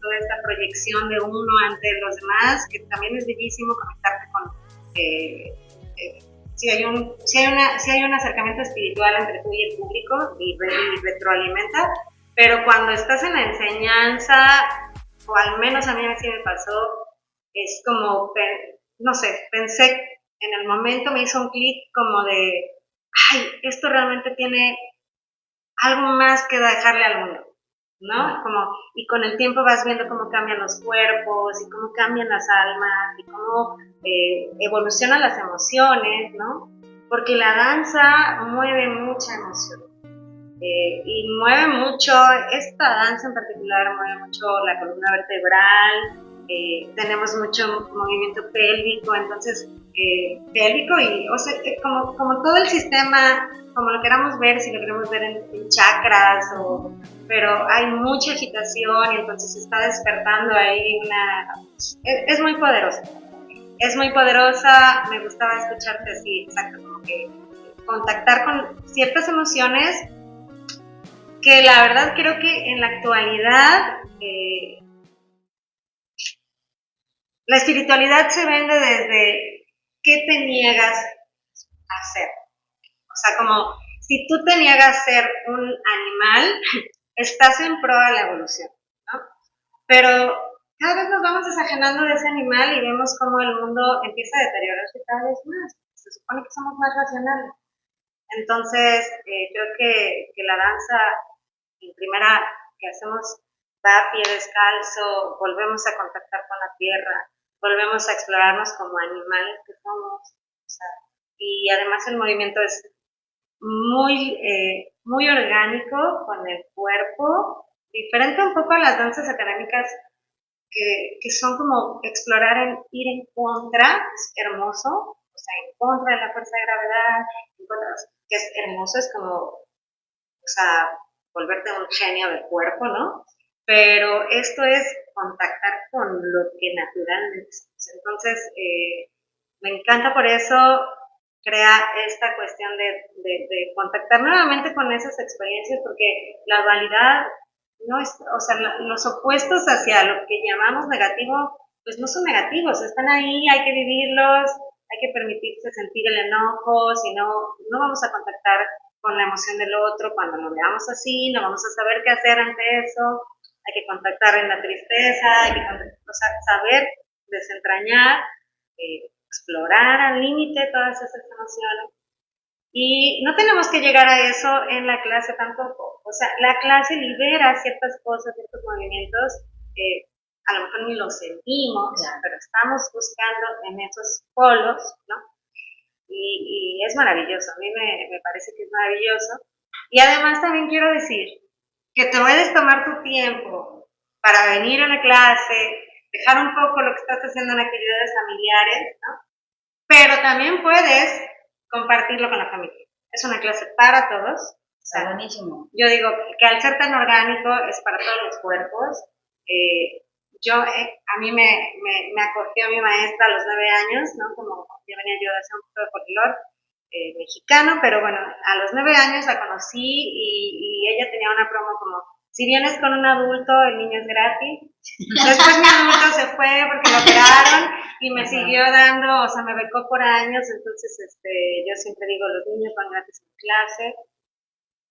Speaker 2: toda esta proyección de uno ante los demás, que también es bellísimo conectarte con... si hay un acercamiento espiritual entre tú y el público y retroalimenta, pero cuando estás en la enseñanza, o al menos a mí así me pasó, es como, no sé, pensé en el momento, me hizo un clic como de, ay, esto realmente tiene algo más que dejarle al mundo, ¿no? Como, y con el tiempo vas viendo cómo cambian los cuerpos y cómo cambian las almas y cómo evolucionan las emociones, ¿no? Porque la danza mueve mucha emoción y mueve mucho, esta danza en particular mueve mucho la columna vertebral, tenemos mucho movimiento pélvico, entonces pélvico y, o sea, como todo el sistema, como lo queramos ver, si lo queremos ver en chakras, pero hay mucha agitación y entonces se está despertando ahí es muy poderosa. Es muy poderosa, me gustaba escucharte así, exacto, como que contactar con ciertas emociones que la verdad creo que en la actualidad la espiritualidad se vende desde qué te niegas a hacer. O sea, como si tú te niegas a ser un animal, estás en pro de la evolución, ¿no? Pero cada vez nos vamos desajenando de ese animal y vemos cómo el mundo empieza a deteriorarse cada vez más. Se supone que somos más racionales. Entonces, creo que la danza, en primera, que hacemos, va a pie descalzo, volvemos a contactar con la tierra, volvemos a explorarnos como animales que somos. O sea, y además el movimiento es muy orgánico con el cuerpo, diferente un poco a las danzas académicas que son como explorar ir en contra, es hermoso, o sea, en contra de la fuerza de gravedad, en contra, que es hermoso, es como, o sea, volverte un genio del cuerpo, ¿no? Pero esto es contactar con lo que naturalmente es. Entonces, me encanta por eso crea esta cuestión de contactar nuevamente con esas experiencias, porque la dualidad no es, o sea, los opuestos hacia lo que llamamos negativo, pues no son negativos, están ahí, hay que vivirlos, hay que permitirse sentir el enojo, si no, no vamos a contactar con la emoción del otro cuando lo veamos así, no vamos a saber qué hacer ante eso, hay que contactar en la tristeza, hay que o sea, saber desentrañar, explorar al límite todas esas emociones. Y no tenemos que llegar a eso en la clase tampoco. O sea, la clase libera ciertas cosas, ciertos movimientos, a lo mejor ni los sentimos, pero estamos buscando en esos polos, ¿no? Y es maravilloso, a mí me parece que es maravilloso. Y además también quiero decir que te puedes tomar tu tiempo para venir a la clase, dejar un poco lo que estás haciendo en actividades familiares, ¿no? Pero también puedes compartirlo con la familia. Es una clase para todos.
Speaker 1: Está buenísimo.
Speaker 2: Yo digo que al ser tan orgánico es para todos los cuerpos. A mí me acogió mi maestra a los 9 años, ¿no? Como yo venía yo de hacer un poco de folclore mexicano, pero bueno, a los 9 años la conocí y ella tenía una promo como, si vienes con un adulto, el niño es gratis. Después mi adulto se fue porque lo operaron y me siguió dando, o sea, me becó por años, entonces yo siempre digo, los niños van gratis en clase.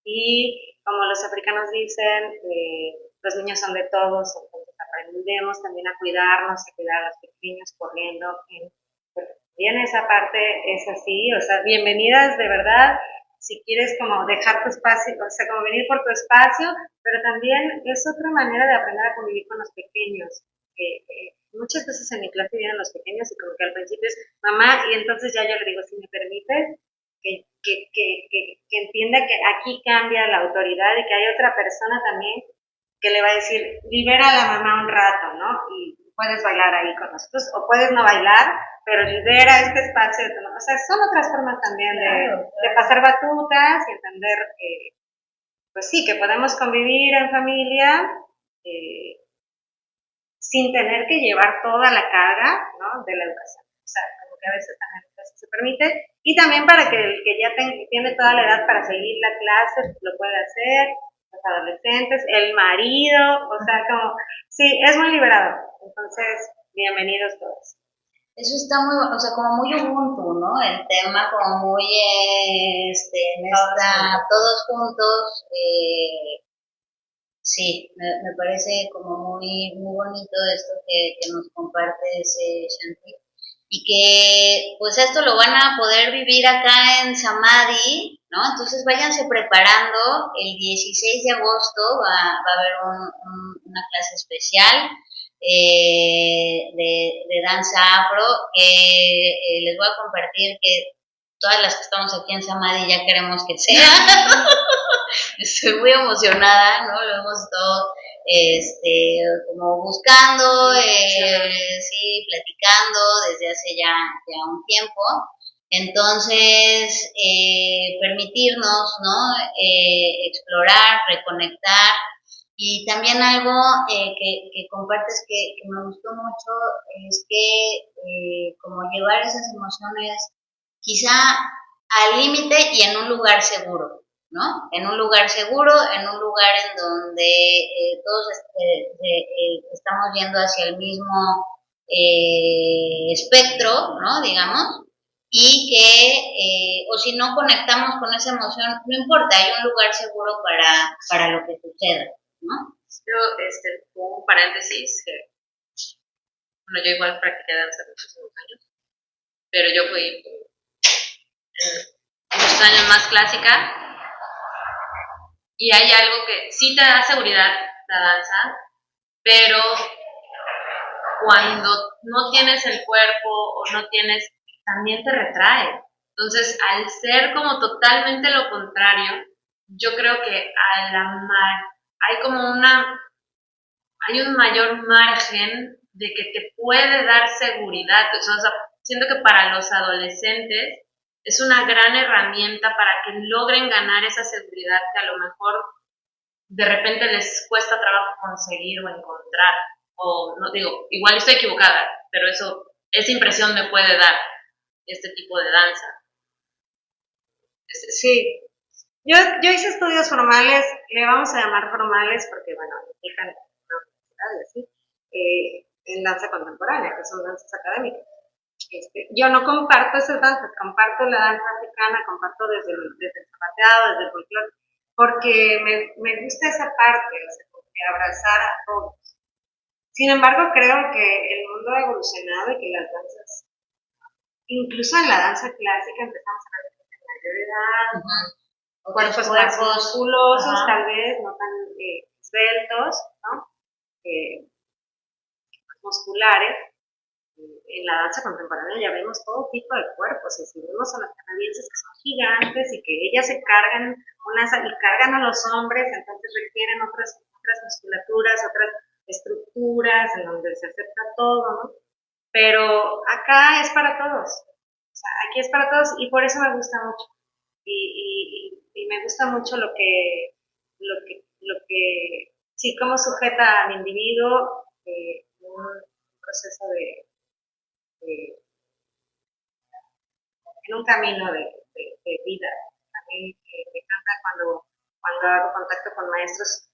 Speaker 2: Y como los africanos dicen, los niños son de todos, entonces aprendemos también a cuidarnos, a cuidar a los pequeños corriendo. Bien, esa parte es así, o sea, bienvenidas de verdad, si quieres como dejar tu espacio, o sea, como venir por tu espacio, pero también es otra manera de aprender a convivir con los pequeños. Muchas veces en mi clase vienen los pequeños y como que al principio es mamá, y entonces ya yo le digo, si me permites, que entienda que aquí cambia la autoridad y que hay otra persona también que le va a decir, libera a la mamá un rato, ¿no? Y puedes bailar ahí con nosotros, o puedes no bailar, pero libera este espacio de tu mamá. O sea, son otras formas también de pasar batutas y entender que, pues sí, que podemos convivir en familia sin tener que llevar toda la carga, ¿no? De la educación. O sea, como que a veces también se permite. Y también para que el que ya tiene toda la edad para seguir la clase, lo puede hacer, los adolescentes, el marido, o sea, como, sí, es muy liberador. Entonces, bienvenidos todos.
Speaker 1: Eso está muy, o sea, como muy ubuntu, ¿no? El tema como muy, todos juntos, sí, me parece como muy, muy bonito esto que nos compartes, Shanti. Y que pues esto lo van a poder vivir acá en Samadhi, ¿no? Entonces váyanse preparando, el 16 de agosto va a haber una clase especial de danza afro que les voy a compartir que todas las que estamos aquí en Samadhi ya queremos que sea. Estoy muy emocionada, ¿no? Lo hemos estado como buscando, sí, platicando desde hace ya un tiempo. Entonces, permitirnos, ¿no? Explorar, reconectar. Y también algo que compartes que me gustó mucho es que como llevar esas emociones quizá al límite y en un lugar seguro, ¿no? En un lugar seguro, en un lugar en donde todos estamos yendo hacia el mismo espectro, ¿no? Digamos, y que, o si no conectamos con esa emoción, no importa, hay un lugar seguro para lo que suceda, ¿no?
Speaker 3: Yo, un paréntesis, que, bueno, yo igual practiqué danza muchísimos años, pero yo fui muchos años más clásica, y hay algo que sí te da seguridad, la danza, pero cuando no tienes el cuerpo o no tienes, también te retrae. Entonces, al ser como totalmente lo contrario, yo creo que hay como hay un mayor margen de que te puede dar seguridad. O sea, siento que para los adolescentes es una gran herramienta para que logren ganar esa seguridad que a lo mejor de repente les cuesta trabajo conseguir o encontrar. O no digo, igual estoy equivocada, pero esa impresión me puede dar este tipo de danza.
Speaker 2: Sí, yo hice estudios formales, le vamos a llamar formales porque, bueno, implican una universidad y así, en danza contemporánea, que son danzas académicas. Yo no comparto esas danzas, comparto la danza africana, comparto desde el zapateado, desde el folclore, porque me gusta esa parte, o sea, como que abrazar a todos. Sin embargo, creo que el mundo ha evolucionado y que las danzas, incluso en la danza clásica, empezamos a ver que en mayor edad, cuerpos más musculosos, tal vez, no tan esbeltos, ¿no? Musculares. En la danza contemporánea ya vemos todo tipo de cuerpos, y si vemos a las canadienses que son gigantes y que ellas se cargan y cargan a los hombres, entonces requieren otras musculaturas, otras estructuras en donde se acepta todo, ¿no? Pero acá es para todos, o sea, aquí es para todos y por eso me gusta mucho. Y me gusta mucho lo que sí, cómo sujeta al individuo un proceso en un camino de vida. También me encanta cuando hago contacto con maestros.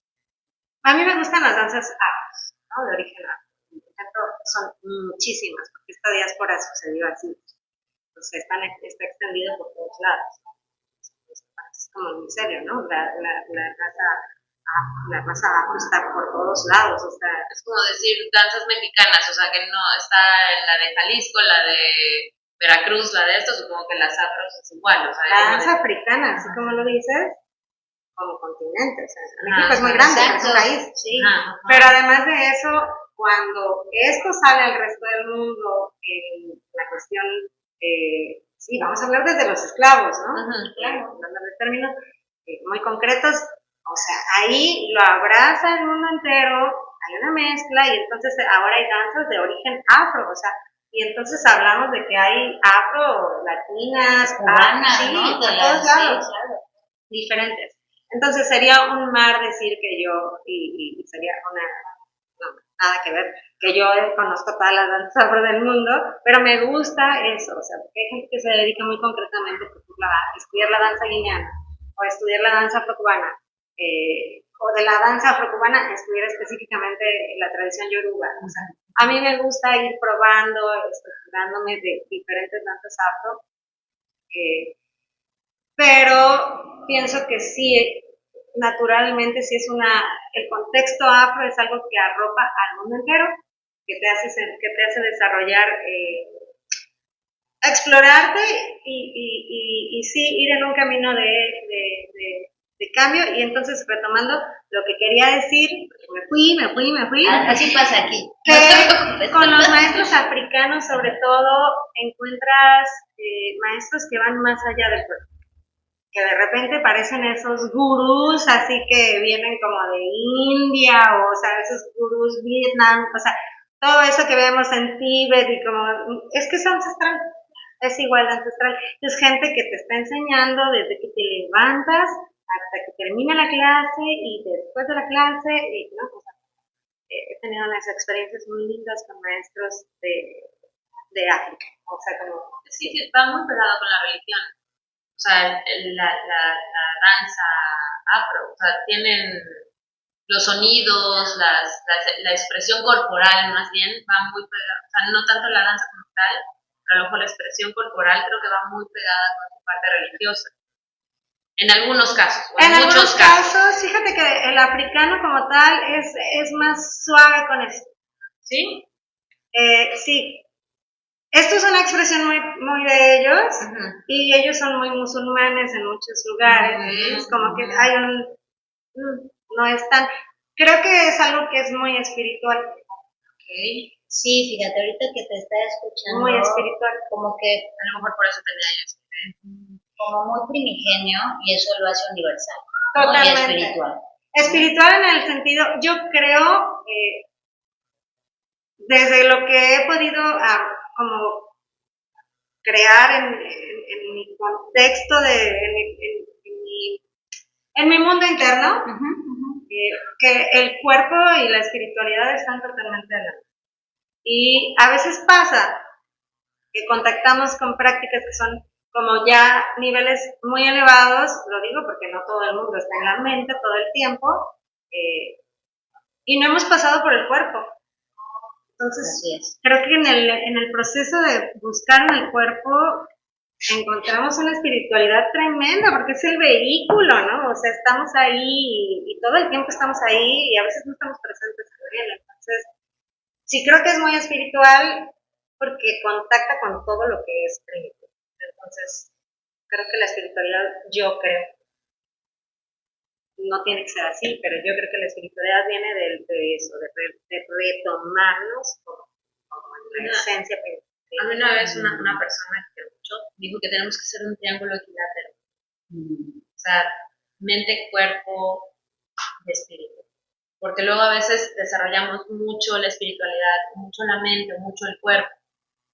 Speaker 2: A mí me gustan las danzas afros, ¿no? De origen afro. Son muchísimas, porque esta diáspora sucedió así. Entonces está extendido por todos lados. Es como muy serio, ¿no? La raza afro está por todos lados. O sea,
Speaker 3: es como decir danzas mexicanas, o sea, que no está la de Jalisco, la de Veracruz, la de esto, supongo que las afros es igual. O sea,
Speaker 2: la danza africana, así como lo dices, como continente. O sea, México es muy grande, es un país. Sí. Pero además de eso, cuando esto sale al resto del mundo, en la cuestión, sí, vamos a hablar desde los esclavos, ¿no? Claro, hablando de términos muy concretos, o sea, ahí lo abraza el mundo entero, hay una mezcla y entonces ahora hay danzas de origen afro, o sea, y entonces hablamos de que hay afro, latinas,
Speaker 1: cubanas,
Speaker 2: sí,
Speaker 1: ¿no?
Speaker 2: por todos lados,
Speaker 1: sí, claro.
Speaker 2: Diferentes. Entonces sería un mar decir que yo, y sería nada que ver, que yo conozco todas las danzas afro del mundo, pero me gusta eso, o sea, porque hay gente que se dedica muy concretamente por ejemplo, a estudiar la danza guineana, o a estudiar la danza afrocubana, o de la danza afrocubana estudiar específicamente la tradición yoruba. O sea, a mí me gusta ir probando, estudiándome de diferentes danzas afro, pero pienso que sí, naturalmente sí es el contexto afro es algo que arropa al mundo entero, que te hace desarrollar, explorarte y sí ir en un camino de cambio. Y entonces, retomando lo que quería decir, me fui.
Speaker 1: Así pasa aquí.
Speaker 2: Que con los maestros africanos, sobre todo, encuentras maestros que van más allá del cuerpo, que de repente parecen esos gurús, así que vienen como de India, o sea, esos gurús Vietnam, o sea, todo eso que vemos en Tíbet, y como, es que es ancestral, es igual de ancestral. Es gente que te está enseñando desde que te levantas hasta que termina la clase y después de la clase, y, ¿no? O sea, he tenido unas experiencias muy lindas con maestros de África, o sea, como...
Speaker 3: Sí, va muy pegado con la religión. O sea, la danza afro, o sea, tienen los sonidos, la expresión corporal más bien, va muy pegada, o sea, no tanto la danza como tal, pero a lo mejor la expresión corporal creo que va muy pegada con su parte religiosa. En algunos casos, o en muchos casos.
Speaker 2: Fíjate que el africano como tal es más suave con eso.
Speaker 3: ¿Sí?
Speaker 2: Sí. Esto es una expresión muy de ellos, y ellos son muy musulmanes en muchos lugares, es como que hay no es tan, creo que es algo que es muy espiritual.
Speaker 1: Okay. Sí, fíjate, ahorita que te está escuchando,
Speaker 2: muy espiritual,
Speaker 1: como que
Speaker 3: a lo mejor por eso tenía yo
Speaker 1: como muy primigenio, y eso lo hace universal.
Speaker 2: Totalmente.
Speaker 1: Y espiritual.
Speaker 2: Espiritual en el sentido, yo creo, desde lo que he podido como crear en mi contexto, en mi mundo interno, que el cuerpo y la espiritualidad están totalmente a la vez. Y a veces pasa que contactamos con prácticas que son como ya niveles muy elevados, lo digo porque no todo el mundo está en la mente todo el tiempo, y no hemos pasado por el cuerpo. Entonces, creo que en el proceso de buscar en el cuerpo encontramos una espiritualidad tremenda, porque es el vehículo, ¿no? O sea, estamos ahí y todo el tiempo estamos ahí y a veces no estamos presentes en él. Entonces, sí creo que es muy espiritual porque contacta con todo lo que es primitivo. Entonces, creo que la espiritualidad, yo creo, no tiene que ser así, pero yo creo que la espiritualidad viene de eso, de retomarnos como la esencia primitiva.
Speaker 3: A mí una vez una persona que escuchó dijo que tenemos que hacer un triángulo equilátero. O sea, mente, cuerpo, espíritu. Porque luego a veces desarrollamos mucho la espiritualidad, mucho la mente, mucho el cuerpo.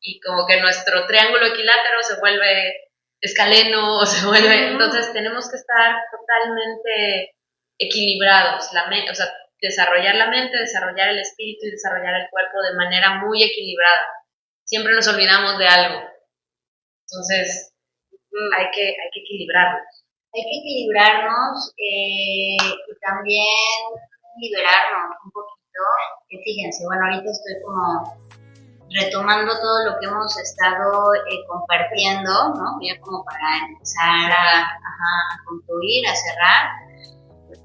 Speaker 3: Y como que nuestro triángulo equilátero se vuelve escaleno o se vuelve... Entonces tenemos que estar totalmente equilibrados. O sea, desarrollar la mente, desarrollar el espíritu y desarrollar el cuerpo de manera muy equilibrada. Siempre nos olvidamos de algo. Entonces, hay que equilibrarnos.
Speaker 1: Hay que equilibrarnos y también liberarnos un poquito. Fíjense, bueno, ahorita estoy como retomando todo lo que hemos estado compartiendo, ¿no? Ya como para empezar a concluir, a cerrar.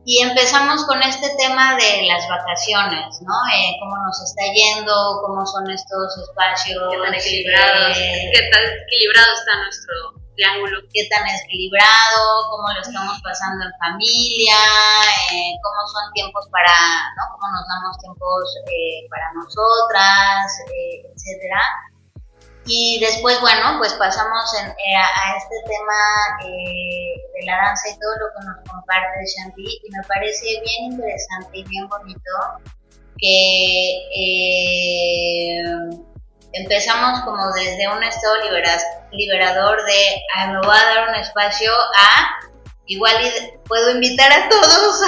Speaker 1: Y empezamos con este tema de las vacaciones, ¿no? Cómo nos está yendo, cómo son estos espacios.
Speaker 3: Qué tan equilibrados, qué tan equilibrado está nuestro triángulo.
Speaker 1: Qué tan equilibrado, cómo lo estamos pasando en familia, cómo son tiempos para, ¿no? Cómo nos damos tiempos para nosotras, etcétera. Y después, bueno, pues pasamos a este tema de la danza y todo lo que nos comparte Shanti, y me parece bien interesante y bien bonito que empezamos como desde un estado liberador de me voy a dar un espacio igual puedo invitar a todos a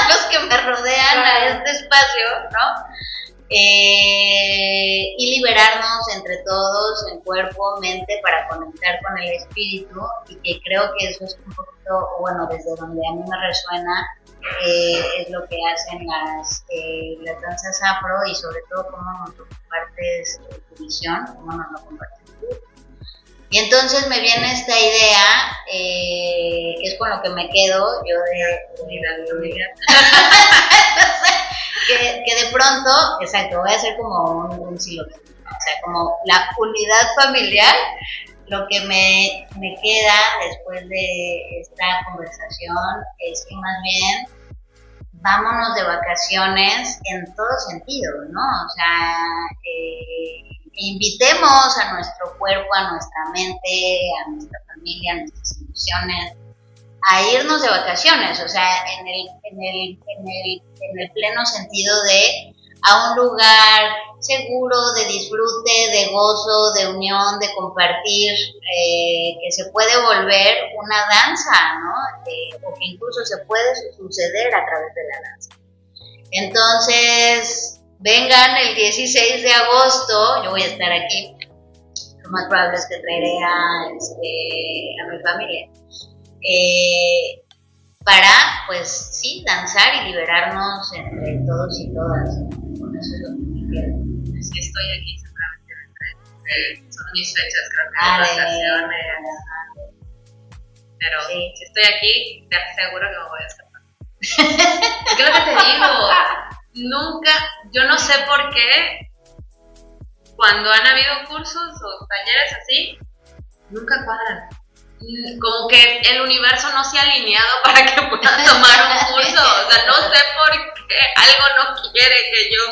Speaker 1: los que me rodean a este espacio, ¿no? Y liberarnos entre todos en cuerpo, mente, para conectar con el espíritu, y que creo que eso es un poquito, bueno, desde donde a mí me resuena, es lo que hacen las danzas afro, y sobre todo cómo nos lo compartes tu visión, cómo nos lo compartes tú. Y entonces me viene esta idea, que es con lo que me quedo yo de la unidad. Que de pronto, exacto, voy a hacer como un silogismo, o sea, como la unidad familiar, lo que me queda después de esta conversación es que más bien vámonos de vacaciones en todo sentido, ¿no? O sea, invitemos a nuestro cuerpo, a nuestra mente, a nuestra familia, a nuestras emociones, a irnos de vacaciones, o sea, en el pleno sentido de a un lugar seguro, de disfrute, de gozo, de unión, de compartir, que se puede volver una danza, ¿no? O que incluso se puede suceder a través de la danza. Entonces, vengan el 16 de agosto, yo voy a estar aquí, lo más probable es que traeré a mi familia. Para, pues sí, danzar y liberarnos entre todos y todas. Con eso es lo que me queda.
Speaker 3: Sí, estoy aquí seguramente. Son mis fechas, creo que de vacaciones. Pero sí, si estoy aquí, te aseguro que me voy a escapar. ¿Qué es lo que te digo? Nunca, yo no sé por qué, cuando han habido cursos o talleres así, nunca cuadran. Como que el universo no se ha alineado para que pueda tomar un curso, o sea, no sé por qué algo no quiere que yo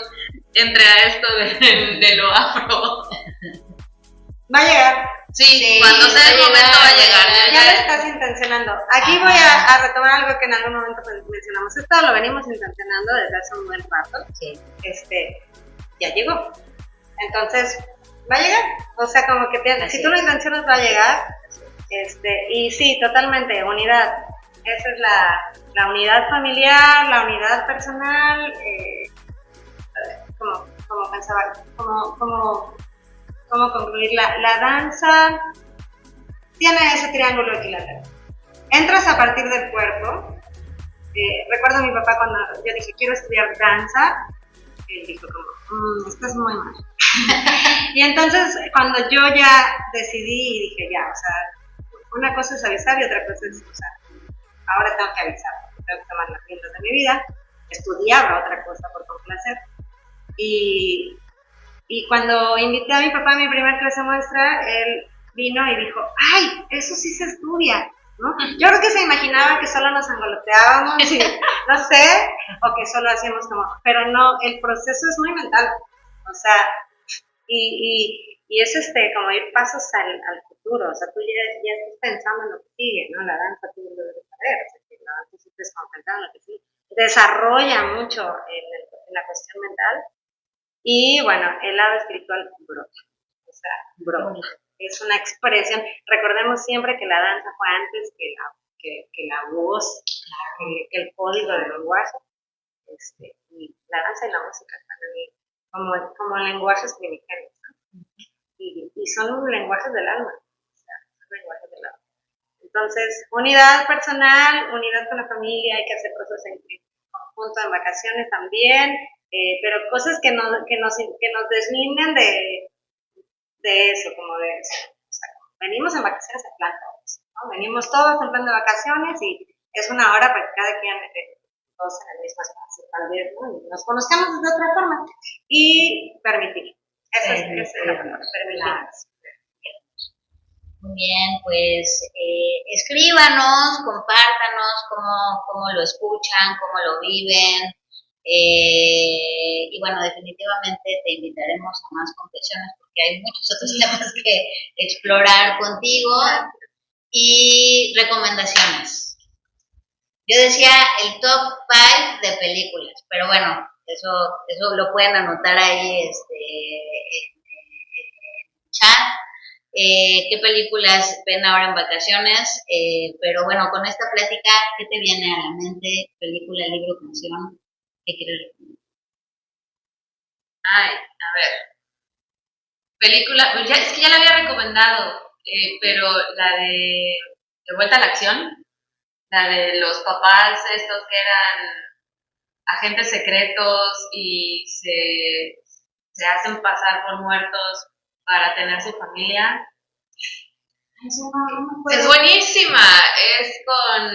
Speaker 3: entre a esto de lo afro.
Speaker 2: Va a llegar.
Speaker 3: Sí, cuando sea el momento va a llegar.
Speaker 2: Ya lo estás intencionando. Aquí voy a retomar algo que en algún momento mencionamos. Esto lo venimos intencionando desde hace un buen rato.
Speaker 1: Sí.
Speaker 2: ya llegó. Entonces, va a llegar. O sea, como que si tú lo intencionas, va a llegar. Y sí, totalmente, unidad. Esa es la unidad familiar, la unidad personal, como pensaba, como concluir. La danza tiene ese triángulo equilátero. Entras a partir del cuerpo. Recuerdo a mi papá cuando yo dije, quiero estudiar danza, él dijo como, estás muy mal. Y entonces, cuando yo ya decidí y dije, ya, o sea, una cosa es avisar y otra cosa es usar. Ahora tengo que avisar, tengo que tomar las riendas de mi vida. Estudiaba otra cosa por complacer. Y cuando invité a mi papá a mi primer clase muestra, él vino y dijo, ¡ay, eso sí se estudia! ¿No? Yo creo que se imaginaba que solo nos angoloteábamos, y, no sé, o que solo hacíamos como, pero no, el proceso es muy mental, o sea, y es como ir pasos al futuro, o sea, tú ya estás pensando en lo que sigue, ¿no? La danza tú lo debes saber, o sea, que la danza siempre es pensando en lo que sigue, desarrolla mucho en la cuestión mental, y bueno, el lado espiritual brota, o sea, brota. Es una expresión. Recordemos siempre que la danza fue antes que la voz, que el código del lenguaje. Y la danza y la música como lenguajes primigenios, ¿no? Y son lenguajes del alma. O sea, son lenguajes del alma. Entonces, unidad personal, unidad con la familia, hay que hacer cosas en conjunto, en vacaciones también, pero cosas que nos deslinden de eso, como de eso. O sea, venimos en vacaciones en plan todos, ¿no? Venimos todos en plan de vacaciones y es una hora para que cada quien todos en el mismo espacio, tal vez, ¿no? Y nos conozcamos de otra forma y permitir. Eso es la palabra, permitir.
Speaker 1: Muy bien, pues escríbanos, compártanos cómo lo escuchan, cómo lo viven. Y bueno, definitivamente te invitaremos a más confesiones porque hay muchos otros temas que explorar contigo y recomendaciones. Yo decía el top 5 de películas, pero bueno, eso lo pueden anotar ahí en el chat. ¿Qué películas ven ahora en vacaciones? Pero bueno, con esta plática, ¿qué te viene a la mente? Película, libro, canción. ¿Qué quieres recomendar?
Speaker 3: Ay, a ver. Película, pues es que ya la había recomendado, pero la de Vuelta a la Acción, la de los papás estos que eran agentes secretos y se hacen pasar por muertos para tener su familia. Es buenísima, es con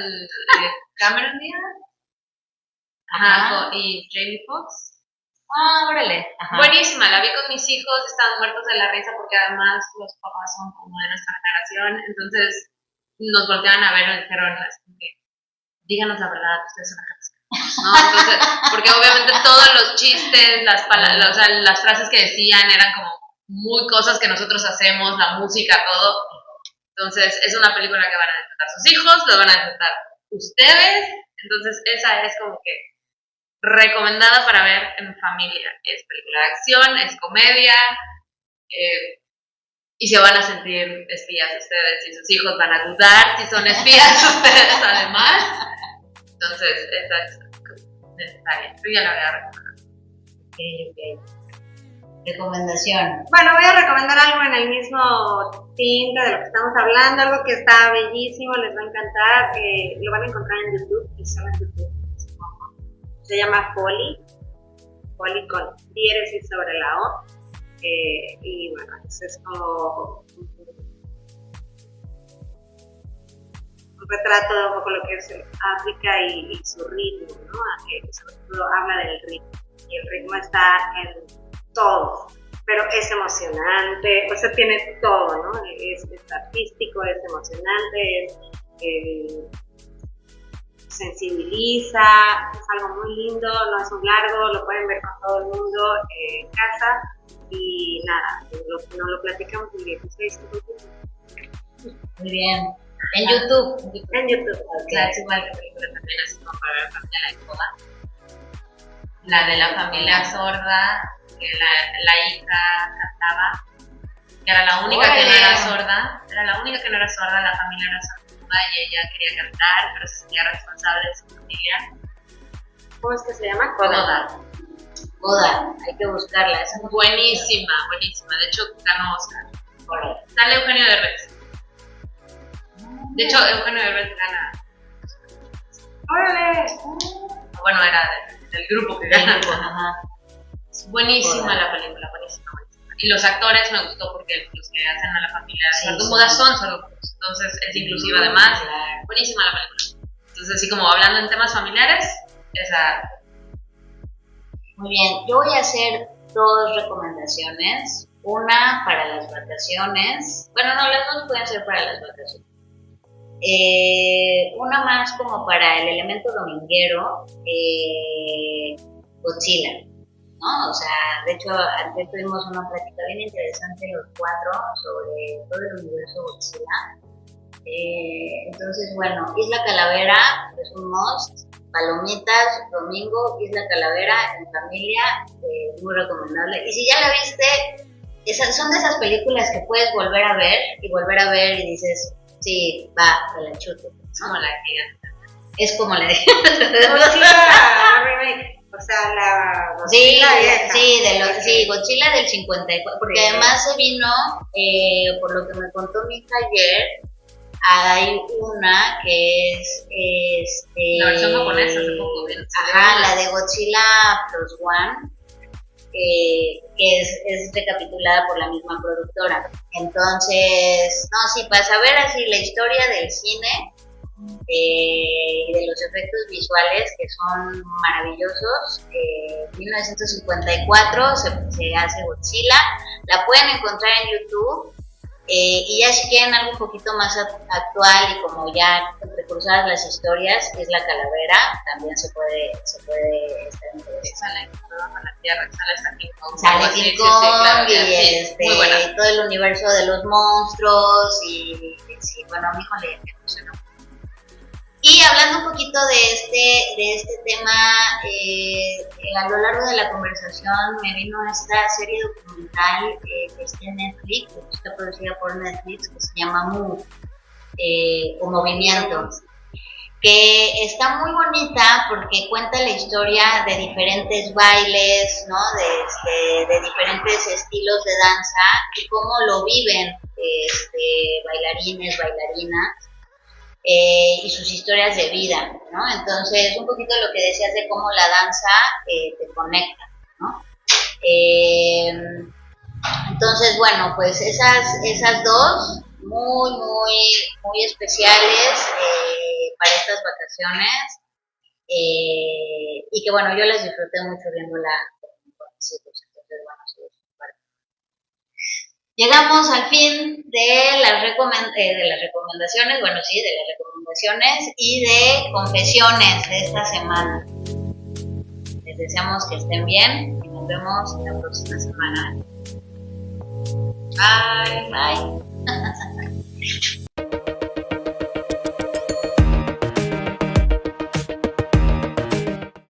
Speaker 3: Cameron Diaz. Y Jamie Foxx.
Speaker 1: Órale. Ajá.
Speaker 3: Buenísima, la vi con mis hijos, estaban muertos de la risa porque además los papás son como de nuestra generación, entonces nos volteaban a ver y nos dijeron, díganos la verdad, ustedes son agentes. ¿No? Entonces, porque obviamente todos los chistes, las frases que decían eran como muy cosas que nosotros hacemos, la música, todo. Entonces, es una película que van a disfrutar sus hijos, lo van a disfrutar ustedes. Entonces, esa es como que recomendada para ver en familia. Es película de acción, es comedia, y se van a sentir espías ustedes y sus hijos van a dudar si son espías ustedes además. Entonces, esa es necesaria. Yo ya la voy a recomendar.
Speaker 1: Okay. Recomendación.
Speaker 2: Bueno, voy a recomendar algo en el mismo tinte de lo que estamos hablando, algo que está bellísimo, les va a encantar, lo van a encontrar en YouTube y solo en YouTube. Se llama Folly con diéresis sobre la O, y bueno, es como un retrato de un poco lo que es África y su ritmo, ¿no? Que sobre todo habla del ritmo, y el ritmo está en todo, pero es emocionante, o sea, tiene todo, ¿no? Es artístico, es emocionante, sensibiliza, es algo muy lindo, no es muy largo, lo pueden ver con todo el mundo en casa, y nada, no lo platicamos en 16 minutos.
Speaker 1: Muy bien. En YouTube.
Speaker 2: En YouTube.
Speaker 3: Claro, es igual que película también, así como para ver la familia La Escoba. La de la familia sorda, porque la hija cantaba, que era la única que no era sorda, la familia era sorda y ella quería cantar, pero se sentía responsable de su familia.
Speaker 2: ¿Cómo es que se llama?
Speaker 1: Coda, hay que buscarla, es
Speaker 3: buenísima. De hecho, ganó Oscar. Sale Eugenio Derbez. De hecho, Eugenio Derbez gana.
Speaker 2: ¡Órale!
Speaker 3: Bueno, era del grupo que gana.
Speaker 1: Ajá.
Speaker 3: Es buenísima la película, buenísima. Y los actores me gustó porque los que hacen a la familia sordomudas son sordomudos. Entonces es inclusiva además. Buenísima la película. Entonces, así como hablando en temas familiares, esa.
Speaker 1: Muy bien, yo voy a hacer 2 recomendaciones. Una para las vacaciones. Bueno, no, las 2 pueden ser para las vacaciones. Una más como para el elemento dominguero, Godzilla, ¿no? O sea, de hecho, antes tuvimos una plática bien interesante los 4 sobre todo el universo Godzilla. Entonces, bueno, Isla Calavera es un must. Palomitas, domingo, Isla Calavera, en familia, muy recomendable. Y si ya la viste, son de esas películas que puedes volver a ver y dices, sí, va, te la chuto, ¿no?
Speaker 3: Como la que
Speaker 1: es como la de
Speaker 2: Godzilla remake, o sea, la Godzilla vieja.
Speaker 1: Sí, Godzilla del 54, porque además se vino, por lo que me contó mi hija ayer, hay una que es
Speaker 3: la versión japonesa hace poco.
Speaker 1: La de Godzilla Plus One, que es recapitulada por la misma productora. Entonces, no, sí, para saber así la historia del cine y de los efectos visuales que son maravillosos, 1954 se hace Godzilla, la pueden encontrar en YouTube. Y ya si quieren algo un poquito más actual y como ya recursadas las historias, es La Calavera, también se puede estar interesante.
Speaker 3: Sale la tierra, sale King Kong.
Speaker 1: Sale King Kong y todo el universo de los monstruos y sí, bueno, a mi hijo le funcionó. Y hablando un poquito de este tema, a lo largo de la conversación me vino esta serie documental que está en Netflix, que está producida por Netflix, que se llama Move, o Movimiento, que está muy bonita porque cuenta la historia de diferentes bailes, ¿no? De diferentes estilos de danza y cómo lo viven bailarines, bailarinas. Y sus historias de vida, ¿no? Entonces, un poquito lo que decías de cómo la danza te conecta, ¿no? Entonces, bueno, pues esas 2 muy especiales para estas vacaciones y que, bueno, yo las disfruté mucho viéndola con mis hijos, entonces, bueno, sí, llegamos al fin de las recomendaciones, bueno, sí, de las recomendaciones y de confesiones de esta semana. Les deseamos que estén bien y nos vemos la próxima semana. Bye.